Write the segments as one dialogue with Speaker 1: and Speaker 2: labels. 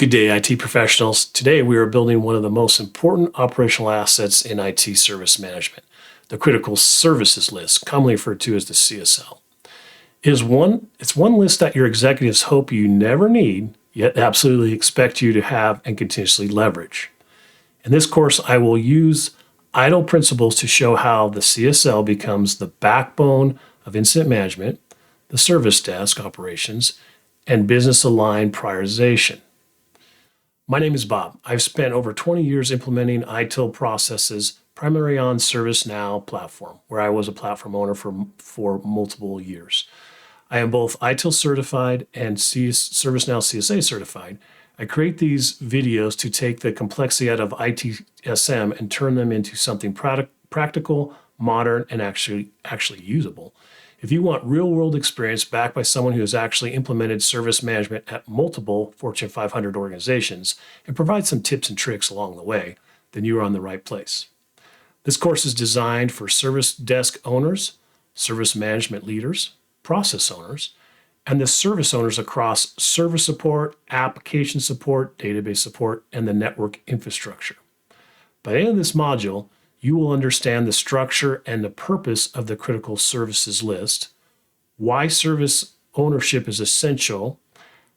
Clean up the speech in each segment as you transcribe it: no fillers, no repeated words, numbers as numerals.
Speaker 1: Good day, IT professionals. Today we are building one of the most important operational assets in IT service management, the Critical Services List, commonly referred to as the CSL. It's one list that your executives hope you never need, yet absolutely expect you to have and continuously leverage. In this course, I will use ITIL principles to show how the CSL becomes the backbone of incident management, the service desk operations, and business-aligned prioritization. My name is Bob. I've spent over 20 years implementing ITIL processes, primarily on ServiceNow platform, where I was a platform owner for multiple years. I am both ITIL certified and ServiceNow CSA certified. I create these videos to take the complexity out of ITSM and turn them into something practical, modern, and actually usable. If you want real-world experience backed by someone who has actually implemented service management at multiple Fortune 500 organizations and provide some tips and tricks along the way, then you are on the right place. This course is designed for service desk owners, service management leaders, process owners, and the service owners across service support, application support, database support, and the network infrastructure. By the end of this module, you will understand the structure and the purpose of the Critical Services List, why service ownership is essential,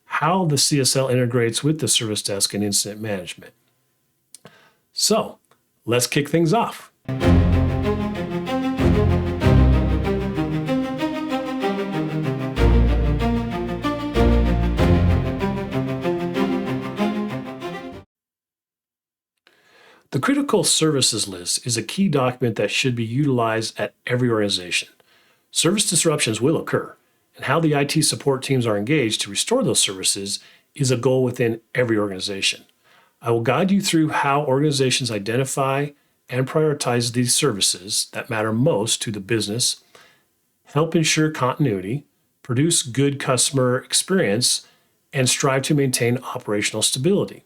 Speaker 1: how the CSL integrates with the service desk and incident management. So, let's kick things off. The Critical Services List is a key document that should be utilized at every organization. Service disruptions will occur, and how the IT support teams are engaged to restore those services is a goal within every organization. I will guide you through how organizations identify and prioritize these services that matter most to the business, help ensure continuity, produce good customer experience, and strive to maintain operational stability.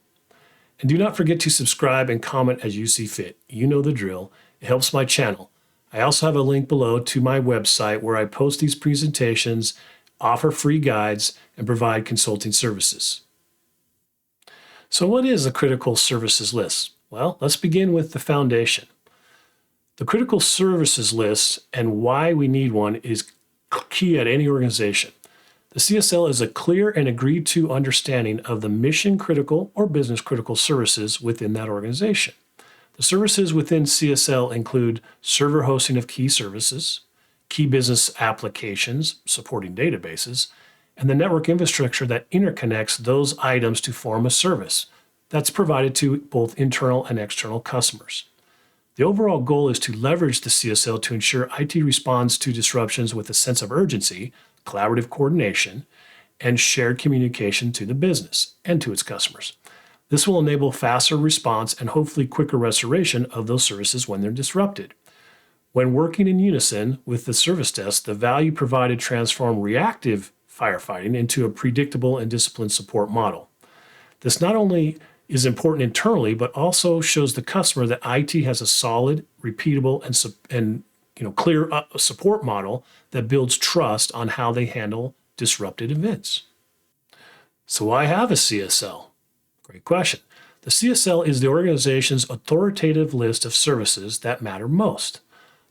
Speaker 1: And do not forget to subscribe and comment as you see fit. You know the drill. It helps my channel. I also have a link below to my website where I post these presentations, offer free guides, and provide consulting services. So what is the Critical Services List? Well, let's begin with the foundation. The Critical Services List and why we need one is key at any organization. The CSL is a clear and agreed to understanding of the mission critical or business critical services within that organization. The services within CSL include server hosting of key services, key business applications supporting databases, and the network infrastructure that interconnects those items to form a service that's provided to both internal and external customers. The overall goal is to leverage the CSL to ensure IT responds to disruptions with a sense of urgency, collaborative coordination, and shared communication to the business and to its customers. This will enable faster response and hopefully quicker restoration of those services when they're disrupted. When working in unison with the service desk, the value provided transforms reactive firefighting into a predictable and disciplined support model. This not only is important internally, but also shows the customer that IT has a solid, repeatable, and clear support model that builds trust on how they handle disrupted events. So why have a CSL? Great question. The CSL is the organization's authoritative list of services that matter most.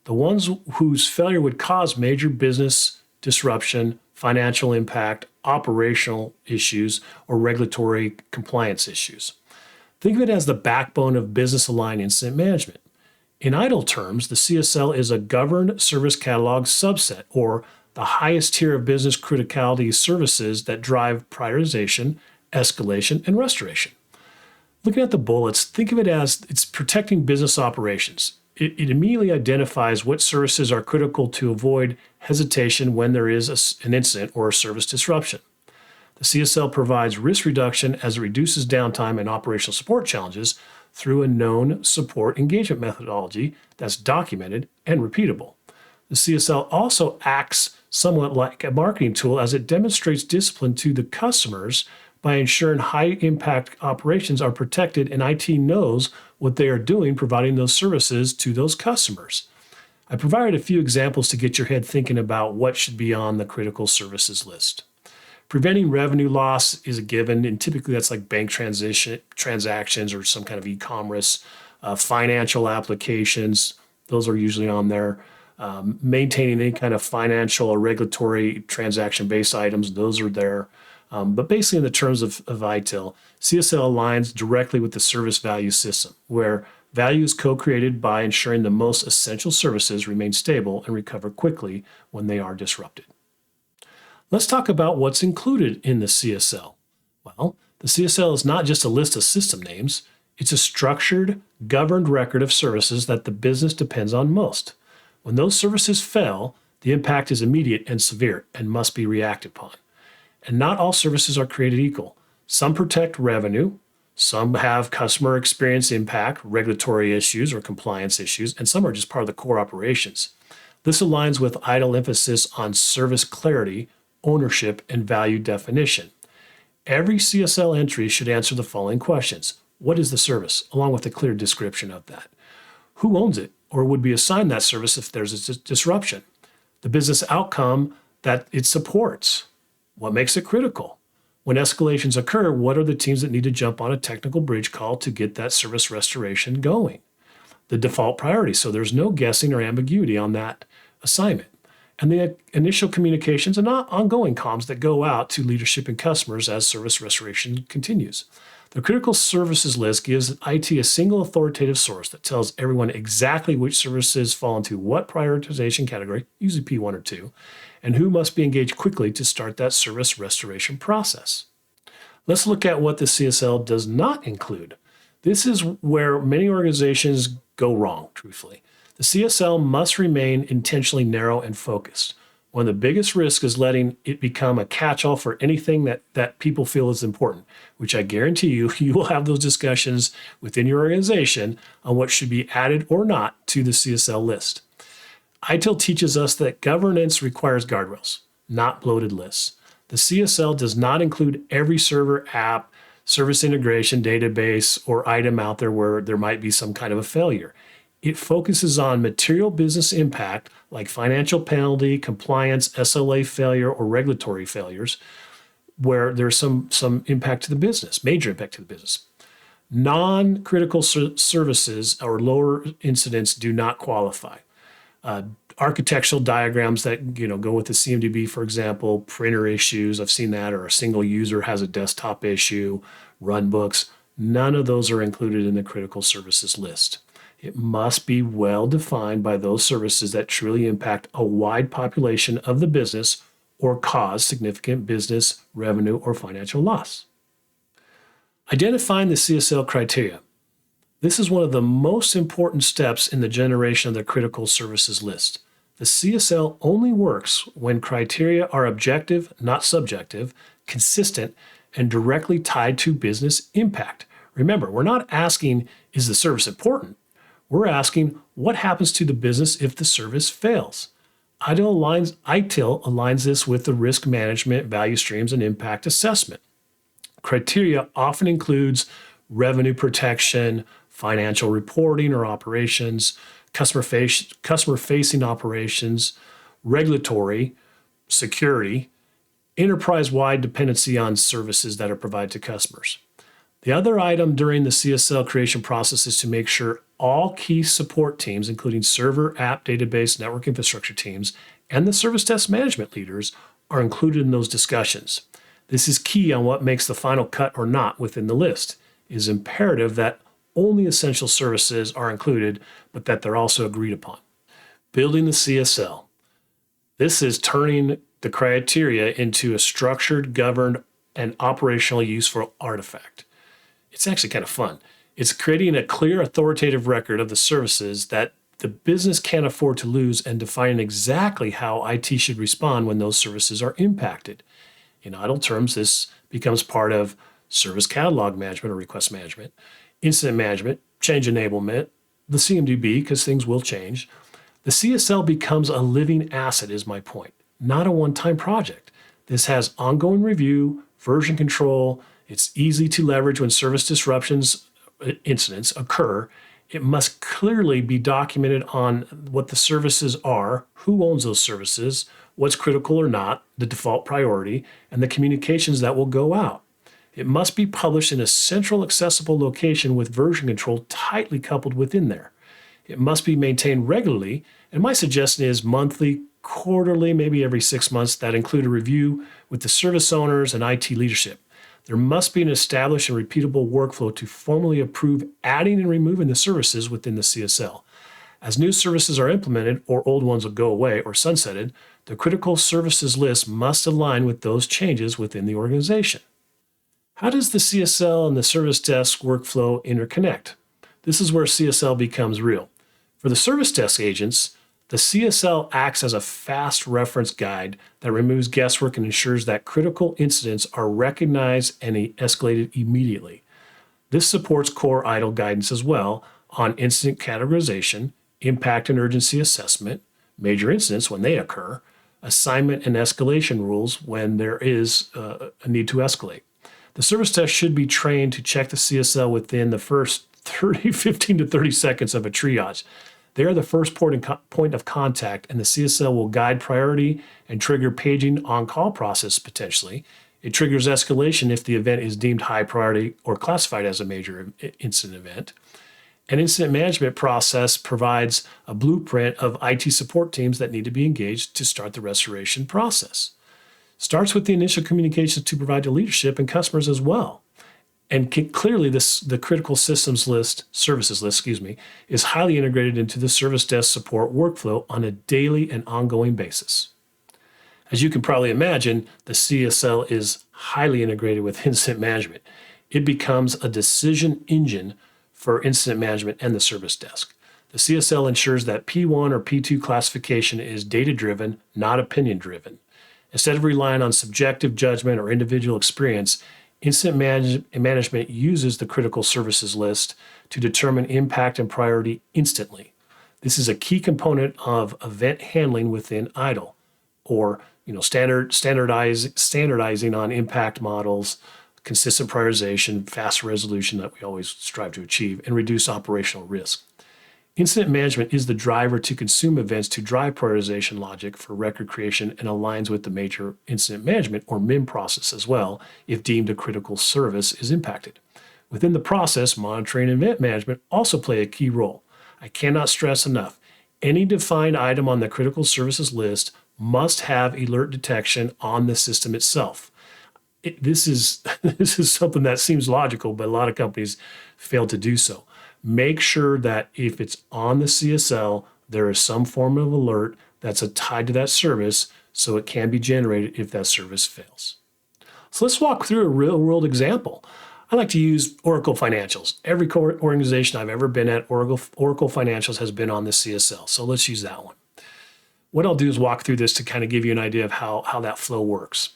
Speaker 1: The ones whose failure would cause major business disruption, financial impact, operational issues, or regulatory compliance issues. Think of it as the backbone of business-aligned incident management. In ITIL terms, the CSL is a governed service catalog subset, or the highest tier of business criticality services that drive prioritization, escalation, and restoration. Looking at the bullets, think of it as it's protecting business operations. It immediately identifies what services are critical to avoid hesitation when there is an incident or a service disruption. The CSL provides risk reduction as it reduces downtime and operational support challenges through a known support engagement methodology that's documented and repeatable. The CSL also acts somewhat like a marketing tool as it demonstrates discipline to the customers by ensuring high-impact operations are protected and IT knows what they are doing providing those services to those customers. I provided a few examples to get your head thinking about what should be on the critical services list. Preventing revenue loss is a given, and typically that's like bank transactions or some kind of e-commerce, financial applications. Those are usually on there. Maintaining any kind of financial or regulatory transaction-based items, those are there. But basically in the terms of ITIL, CSL aligns directly with the service value system, where value is co-created by ensuring the most essential services remain stable and recover quickly when they are disrupted. Let's talk about what's included in the CSL. Well, the CSL is not just a list of system names. It's a structured, governed record of services that the business depends on most. When those services fail, the impact is immediate and severe and must be reacted upon. And not all services are created equal. Some protect revenue, some have customer experience impact, regulatory issues or compliance issues, and some are just part of the core operations. This aligns with ITIL emphasis on service clarity, ownership, and value definition. Every CSL entry should answer the following questions. What is the service, along with a clear description of that? Who owns it or would be assigned that service if there's a disruption? The business outcome that it supports. What makes it critical? When escalations occur, what are the teams that need to jump on a technical bridge call to get that service restoration going? The default priority, so there's no guessing or ambiguity on that assignment. And the initial communications and ongoing comms that go out to leadership and customers as service restoration continues. The critical services list gives IT a single authoritative source that tells everyone exactly which services fall into what prioritization category, usually P1 or 2, and who must be engaged quickly to start that service restoration process. Let's look at what the CSL does not include. This is where many organizations go wrong, truthfully. The CSL must remain intentionally narrow and focused. One of the biggest risks is letting it become a catch-all for anything that people feel is important, which I guarantee you will have those discussions within your organization on what should be added or not to the CSL list. ITIL teaches us that governance requires guardrails, not bloated lists. The CSL does not include every server, app, service integration, database, or item out there where there might be some kind of a failure. It focuses on material business impact like financial penalty, compliance, SLA failure, or regulatory failures, where there's some impact to the business, major impact to the business. Non-critical services or lower incidents do not qualify. Architectural diagrams that go with the CMDB, for example, printer issues, I've seen that, or a single user has a desktop issue, run books, none of those are included in the critical services list. It must be well defined by those services that truly impact a wide population of the business or cause significant business, revenue, or financial loss. Identifying the CSL criteria. This is one of the most important steps in the generation of the critical services list. The CSL only works when criteria are objective, not subjective, consistent, and directly tied to business impact. Remember, we're not asking, is the service important? We're asking, what happens to the business if the service fails? ITIL aligns this with the risk management, value streams, and impact assessment. Criteria often includes revenue protection, financial reporting or operations, customer-facing operations, regulatory, security, enterprise-wide dependency on services that are provided to customers. The other item during the CSL creation process is to make sure all key support teams, including server, app, database, network infrastructure teams, and the service desk management leaders, are included in those discussions. This is key on what makes the final cut or not within the list. It is imperative that only essential services are included, but that they're also agreed upon. Building the CSL. This is turning the criteria into a structured, governed, and operationally useful artifact. It's actually kind of fun. It's creating a clear, authoritative record of the services that the business can't afford to lose and defining exactly how IT should respond when those services are impacted. In ITIL terms, this becomes part of service catalog management or request management, incident management, change enablement, the CMDB, because things will change. The CSL becomes a living asset, is my point, not a one-time project. This has ongoing review, version control. It's easy to leverage when service disruptions incidents occur. It must clearly be documented on what the services are, who owns those services, what's critical or not, the default priority, and the communications that will go out. It must be published in a central accessible location with version control tightly coupled within there. It must be maintained regularly, and my suggestion is monthly, quarterly, maybe every 6 months, that include a review with the service owners and IT leadership. There must be an established and repeatable workflow to formally approve adding and removing the services within the CSL. As new services are implemented or old ones will go away or sunsetted, the critical services list must align with those changes within the organization. How does the CSL and the service desk workflow interconnect? This is where CSL becomes real. For the service desk agents, the CSL acts as a fast reference guide that removes guesswork and ensures that critical incidents are recognized and escalated immediately. This supports core ITIL guidance as well on incident categorization, impact and urgency assessment, major incidents when they occur, assignment and escalation rules when there is a need to escalate. The service desk should be trained to check the CSL within the first 15 to 30 seconds of a triage. They are the first point of contact, and the CSL will guide priority and trigger paging on-call process potentially. It triggers escalation if the event is deemed high priority or classified as a major incident event. An incident management process provides a blueprint of IT support teams that need to be engaged to start the restoration process. Starts with the initial communications to provide to leadership and customers as well. And clearly, the critical systems list, services list, is highly integrated into the service desk support workflow on a daily and ongoing basis. As you can probably imagine, the CSL is highly integrated with incident management. It becomes a decision engine for incident management and the service desk. The CSL ensures that P1 or P2 classification is data-driven, not opinion-driven. Instead of relying on subjective judgment or individual experience, incident management uses the critical services list to determine impact and priority instantly. This is a key component of event handling within ITIL, or standardizing on impact models, consistent prioritization, fast resolution that we always strive to achieve, and reduce operational risk. Incident management is the driver to consume events to drive prioritization logic for record creation and aligns with the major incident management or MIM process as well if deemed a critical service is impacted. Within the process, monitoring and event management also play a key role. I cannot stress enough, any defined item on the critical services list must have alert detection on the system itself. This is something that seems logical, but a lot of companies fail to do so. Make sure that if it's on the CSL, there is some form of alert that's tied to that service so it can be generated if that service fails. So let's walk through a real-world example. I like to use Oracle Financials. Every organization I've ever been at, Oracle Financials has been on the CSL. So let's use that one. What I'll do is walk through this to kind of give you an idea of how that flow works.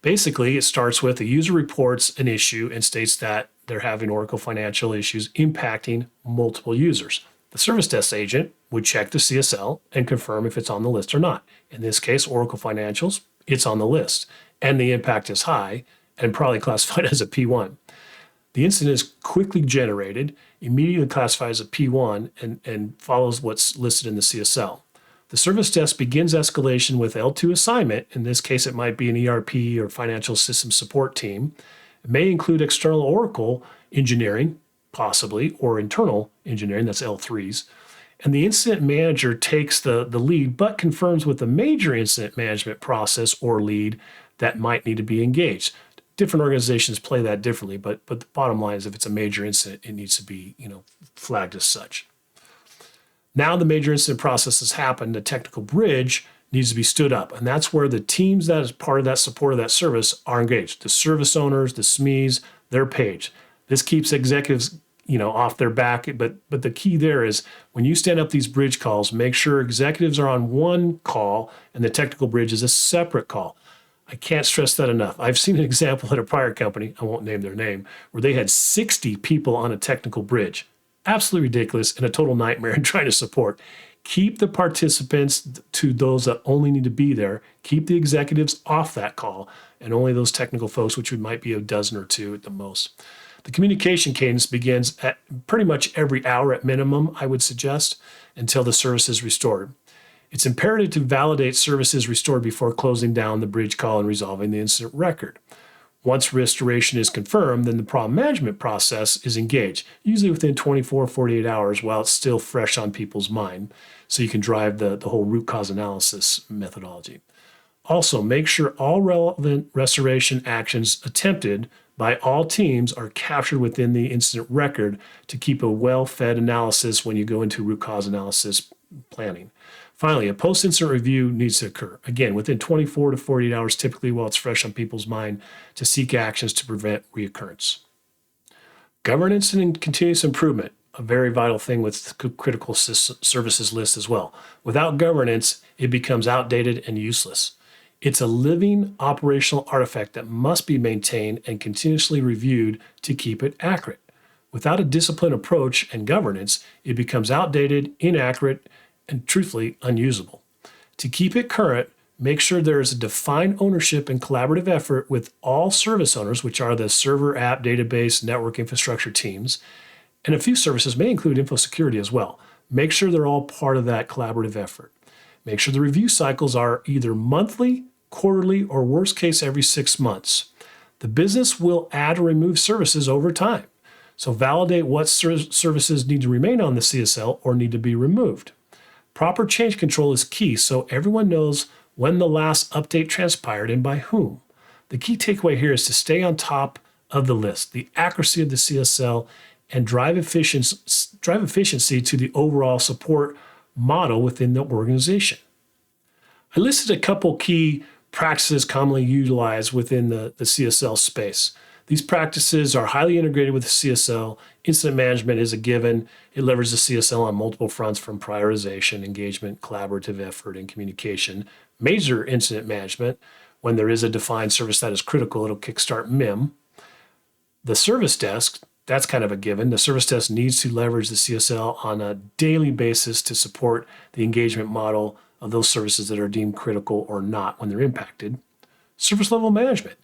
Speaker 1: Basically, it starts with a user reports an issue and states that they're having Oracle Financial issues impacting multiple users. The service desk agent would check the CSL and confirm if it's on the list or not. In this case, Oracle Financials, it's on the list, and the impact is high and probably classified as a P1. The incident is quickly generated, immediately classified as a P1, and follows what's listed in the CSL. The service desk begins escalation with L2 assignment. In this case, it might be an ERP or financial system support team. It may include external Oracle engineering, possibly, or internal engineering, that's L3s. And the incident manager takes the lead, but confirms with the major incident management process or lead that might need to be engaged. Different organizations play that differently, but the bottom line is if it's a major incident, it needs to be flagged as such. Now the major incident process has happened, the technical bridge needs to be stood up. And that's where the teams that is part of that support of that service are engaged. The service owners, the SMEs, they're paged. This keeps executives, off their back. But the key there is when you stand up these bridge calls, make sure executives are on one call and the technical bridge is a separate call. I can't stress that enough. I've seen an example at a prior company, I won't name their name, where they had 60 people on a technical bridge. Absolutely ridiculous and a total nightmare in trying to support. Keep the participants to those that only need to be there. Keep the executives off that call and only those technical folks, which might be a dozen or two at the most. The communication cadence begins at pretty much every hour at minimum, I would suggest, until the service is restored. It's imperative to validate services restored before closing down the bridge call and resolving the incident record. Once restoration is confirmed, then the problem management process is engaged, usually within 24, 48 hours while it's still fresh on people's mind, so you can drive the whole root cause analysis methodology. Also, make sure all relevant restoration actions attempted by all teams are captured within the incident record to keep a well-fed analysis when you go into root cause analysis planning. Finally, a post-incident review needs to occur, again, within 24 to 48 hours, typically while it's fresh on people's mind, to seek actions to prevent reoccurrence. Governance and continuous improvement, a very vital thing with the critical services list as well. Without governance, it becomes outdated and useless. It's a living operational artifact that must be maintained and continuously reviewed to keep it accurate. Without a disciplined approach and governance, it becomes outdated, inaccurate, and truthfully unusable. To keep it current, make sure there is a defined ownership and collaborative effort with all service owners, which are the server, app, database, network infrastructure teams, and a few services may include info security as well. Make sure they're all part of that collaborative effort. Make sure the review cycles are either monthly, quarterly, or worst case every 6 months. The business will add or remove services over time, so validate what services need to remain on the CSL or need to be removed. Proper change control is key so everyone knows when the last update transpired and by whom. The key takeaway here is to stay on top of the list, the accuracy of the CSL, and drive efficiency to the overall support model within the organization. I listed a couple key practices commonly utilized within the CSL space. These practices are highly integrated with the CSL. Incident management is a given. It leverages the CSL on multiple fronts from prioritization, engagement, collaborative effort, and communication. Major incident management, when there is a defined service that is critical, it'll kickstart MIM. The service desk, that's kind of a given. The service desk needs to leverage the CSL on a daily basis to support the engagement model of those services that are deemed critical or not when they're impacted. Service level management.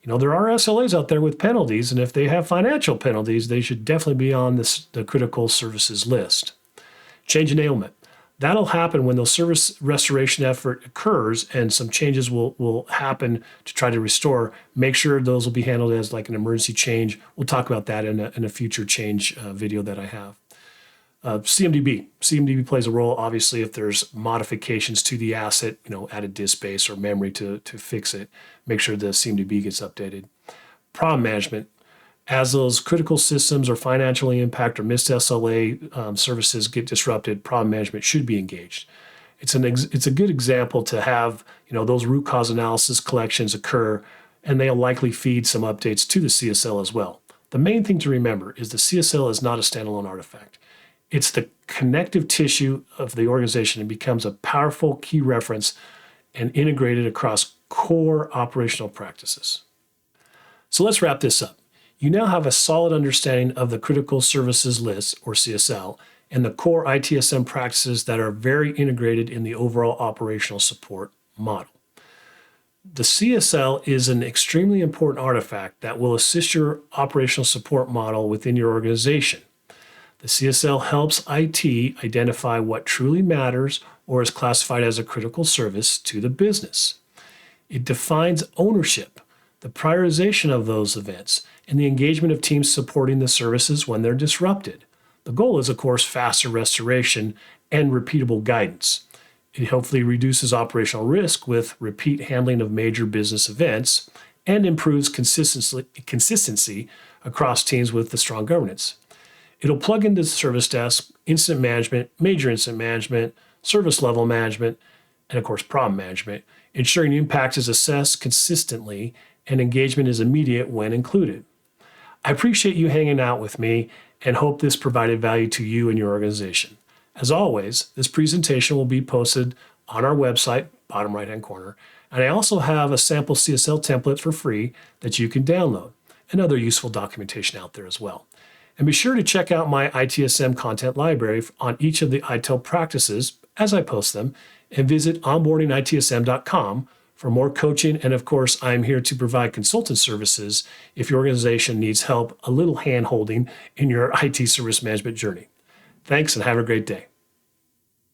Speaker 1: There are SLAs out there with penalties, and if they have financial penalties, they should definitely be on the critical services list. Change enablement. That'll happen when the service restoration effort occurs and some changes will happen to try to restore. Make sure those will be handled as like an emergency change. We'll talk about that in a future change video that I have. CMDB. CMDB plays a role, obviously, if there's modifications to the asset, added disk space or memory to fix it. Make sure the CMDB gets updated. Problem management. As those critical systems or financially impact or missed SLA services get disrupted, problem management should be engaged. It's a good example to have those root cause analysis collections occur, and they'll likely feed some updates to the CSL as well. The main thing to remember is the CSL is not a standalone artifact. It's the connective tissue of the organization and becomes a powerful key reference and integrated across core operational practices. So let's wrap this up. You now have a solid understanding of the critical services list, or CSL, and the core ITSM practices that are very integrated in the overall operational support model. The CSL is an extremely important artifact that will assist your operational support model within your organization. The CSL helps IT identify what truly matters or is classified as a critical service to the business. It defines ownership, the prioritization of those events, and the engagement of teams supporting the services when they're disrupted. The goal is, of course, faster restoration and repeatable guidance. It hopefully reduces operational risk with repeat handling of major business events and improves consistency across teams with the strong governance. It'll plug into the service desk, incident management, major incident management, service level management, and of course, problem management, ensuring impact is assessed consistently and engagement is immediate when included. I appreciate you hanging out with me and hope this provided value to you and your organization. As always, this presentation will be posted on our website, bottom right-hand corner, and I also have a sample CSL template for free that you can download and other useful documentation out there as well. And be sure to check out my ITSM content library on each of the ITIL practices as I post them, and visit onboardingitsm.com for more coaching. And of course, I'm here to provide consultant services if your organization needs help, a little hand-holding in your IT service management journey. Thanks and have a great day.